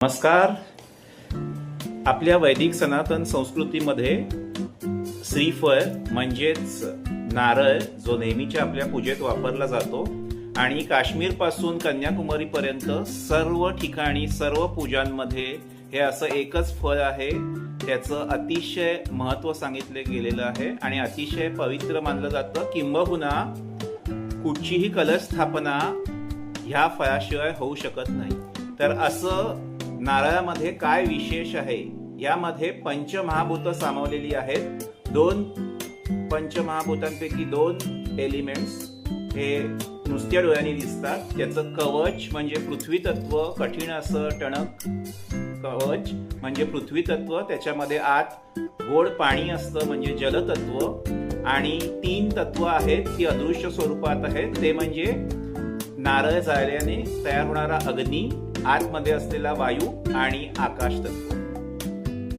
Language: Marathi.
नमस्कार. आपल्या वैदिक सनातन संस्कृतीमध्ये श्रीफळ म्हणजेच नारळ जो नेहमीच्या आपल्या पूजेत वापरला जातो आणि काश्मीर पासून कन्याकुमारी पर्यंत सर्व ठिकाणी सर्व पूजांमध्ये हे असं एकच फळ आहे. त्याचं अतिशय महत्त्व सांगितले गेलेलं आहे आणि अतिशय पवित्र मानलं जातं. किंबहुना कुठचीही कलश स्थापना ह्या फळाशिवाय होऊ शकत नाही. तर असं नारळामध्ये काय विशेष आहे? यामध्ये पंचमहाभूत सामावलेली आहेत. दोन पंचमहाभूतांपैकी दोन एलिमेंट्स हे नुसत्या डोळ्यांनी दिसतात. त्याचं कवच म्हणजे पृथ्वी तत्व, कठीण असं टणक कवच म्हणजे पृथ्वी तत्व. त्याच्यामध्ये आत गोड पाणी असतं म्हणजे जलतत्व आणि तीन तत्व आहेत ती अदृश्य स्वरूपात आहेत. ते म्हणजे नारळ जाळल्याने तयार होणारा अग्नी, आतमध्ये असलेला वायू आणि आकाश तत्व.